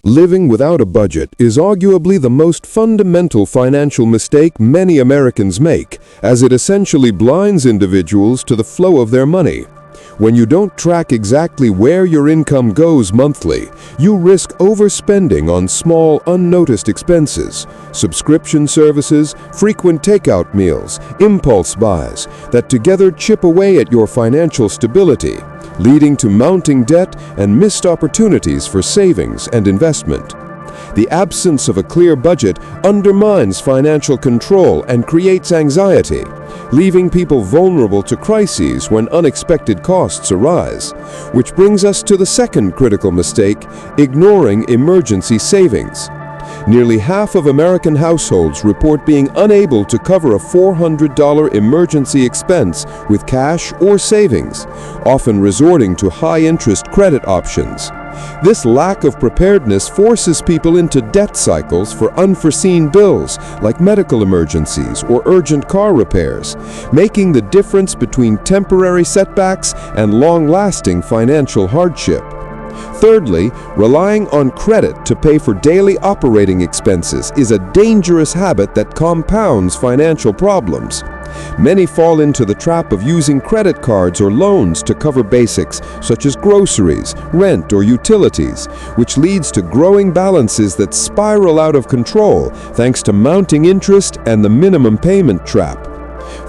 Living without a budget is arguably the most fundamental financial mistake many Americans make, as it essentially blinds individuals to the flow of their money. When you don't track exactly where your income goes monthly, you risk overspending on small, unnoticed expenses, subscription services, frequent takeout meals, impulse buys, that together chip away at your financial stability, leading to mounting debt and missed opportunities for savings and investment. The absence of a clear budget undermines financial control and creates anxiety, leaving people vulnerable to crises when unexpected costs arise. Which brings us to the second critical mistake: ignoring emergency savings. Nearly half of American households report being unable to cover a $400 emergency expense with cash or savings, often resorting to high-interest credit options. This lack of preparedness forces people into debt cycles for unforeseen bills like medical emergencies or urgent car repairs, making the difference between temporary setbacks and long-lasting financial hardship. Thirdly, relying on credit to pay for daily operating expenses is a dangerous habit that compounds financial problems. Many fall into the trap of using credit cards or loans to cover basics such as groceries, rent, or utilities, which leads to growing balances that spiral out of control thanks to mounting interest and the minimum payment trap.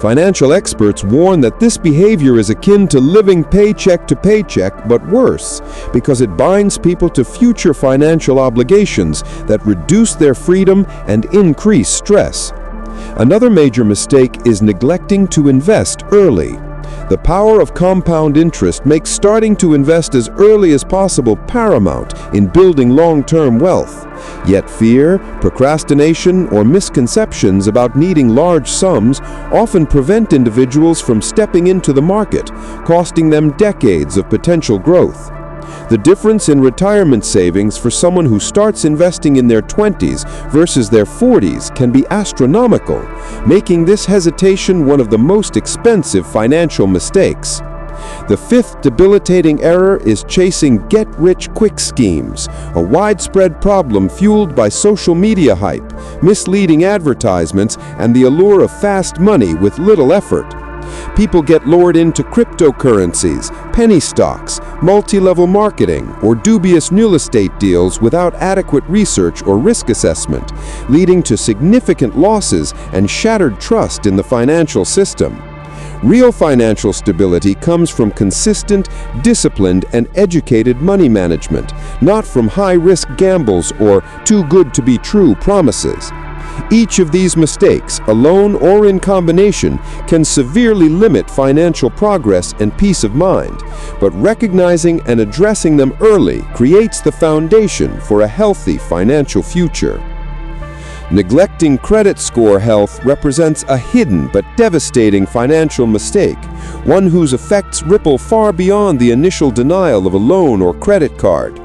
Financial experts warn that this behavior is akin to living paycheck to paycheck, but worse, because it binds people to future financial obligations that reduce their freedom and increase stress. Another major mistake is neglecting to invest early. The power of compound interest makes starting to invest as early as possible paramount in building long-term wealth. Yet fear, procrastination, or misconceptions about needing large sums often prevent individuals from stepping into the market, costing them decades of potential growth. The difference in retirement savings for someone who starts investing in their 20s versus their 40s can be astronomical, making this hesitation one of the most expensive financial mistakes. The fifth debilitating error is chasing get-rich-quick schemes, a widespread problem fueled by social media hype, misleading advertisements, and the allure of fast money with little effort. People get lured into cryptocurrencies, penny stocks, multi-level marketing, or dubious real estate deals without adequate research or risk assessment, leading to significant losses and shattered trust in the financial system. Real financial stability comes from consistent, disciplined, and educated money management, not from high-risk gambles or too-good-to-be-true promises. Each of these mistakes, alone or in combination, can severely limit financial progress and peace of mind, but recognizing and addressing them early creates the foundation for a healthy financial future. Neglecting credit score health represents a hidden but devastating financial mistake, one whose effects ripple far beyond the initial denial of a loan or credit card.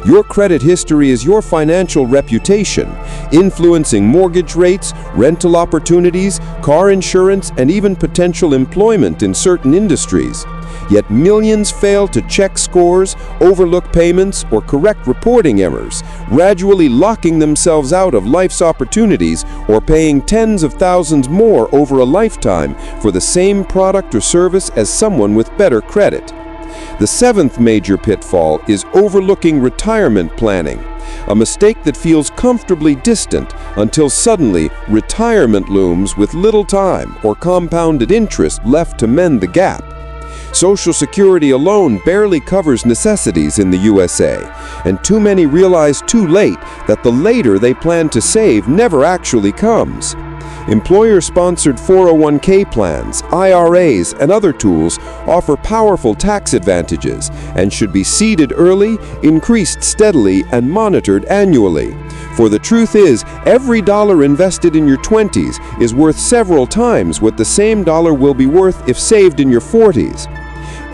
Your credit history is your financial reputation, influencing mortgage rates, rental opportunities, car insurance, and even potential employment in certain industries. Yet millions fail to check scores, overlook payments, or correct reporting errors, gradually locking themselves out of life's opportunities or paying tens of thousands more over a lifetime for the same product or service as someone with better credit. The seventh major pitfall is overlooking retirement planning, a mistake that feels comfortably distant until suddenly retirement looms with little time or compounded interest left to mend the gap. Social Security alone barely covers necessities in the USA, and too many realize too late that the later they plan to save never actually comes. Employer-sponsored 401k plans, IRAs, and other tools offer powerful tax advantages and should be seeded early, increased steadily, and monitored annually. For the truth is, every dollar invested in your 20s is worth several times what the same dollar will be worth if saved in your 40s.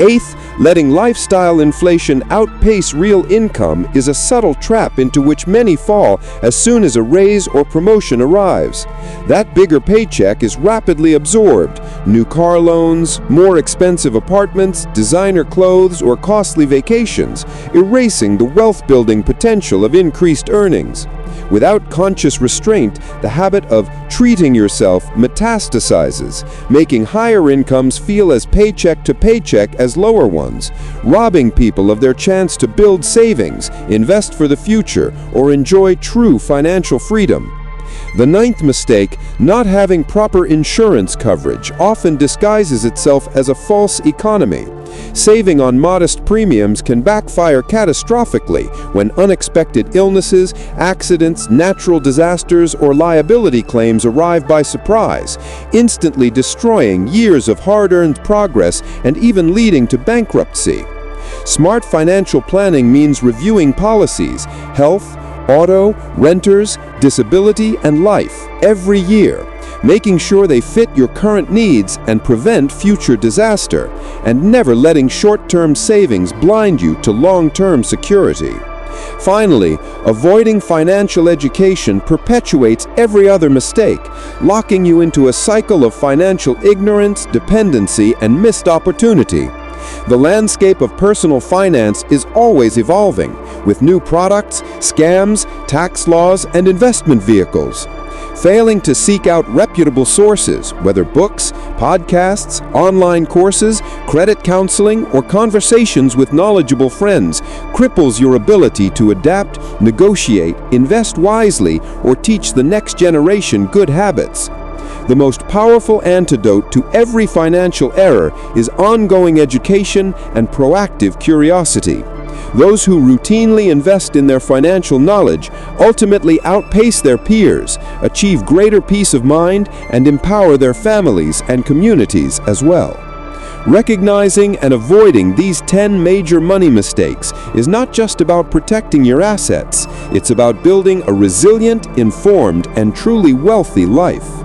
Eighth, letting lifestyle inflation outpace real income is a subtle trap into which many fall as soon as a raise or promotion arrives. That bigger paycheck is rapidly absorbed. New car loans, more expensive apartments, designer clothes, or costly vacations, erasing the wealth-building potential of increased earnings. Without conscious restraint, the habit of treating yourself metastasizes, making higher incomes feel as paycheck to paycheck as lower ones, robbing people of their chance to build savings, invest for the future, or enjoy true financial freedom. The ninth mistake, not having proper insurance coverage, often disguises itself as a false economy. Saving on modest premiums can backfire catastrophically when unexpected illnesses, accidents, natural disasters, or liability claims arrive by surprise, instantly destroying years of hard-earned progress and even leading to bankruptcy. Smart financial planning means reviewing policies, health, auto, renters, disability, and life every year, making sure they fit your current needs and prevent future disaster, and never letting short-term savings blind you to long-term security. Finally, avoiding financial education perpetuates every other mistake, locking you into a cycle of financial ignorance, dependency, and missed opportunity. The landscape of personal finance is always evolving, with new products, scams, tax laws, and investment vehicles. Failing to seek out reputable sources, whether books, podcasts, online courses, credit counseling, or conversations with knowledgeable friends, cripples your ability to adapt, negotiate, invest wisely, or teach the next generation good habits. The most powerful antidote to every financial error is ongoing education and proactive curiosity. Those who routinely invest in their financial knowledge ultimately outpace their peers, achieve greater peace of mind, and empower their families and communities as well. Recognizing and avoiding these 10 major money mistakes is not just about protecting your assets, it's about building a resilient, informed, and truly wealthy life.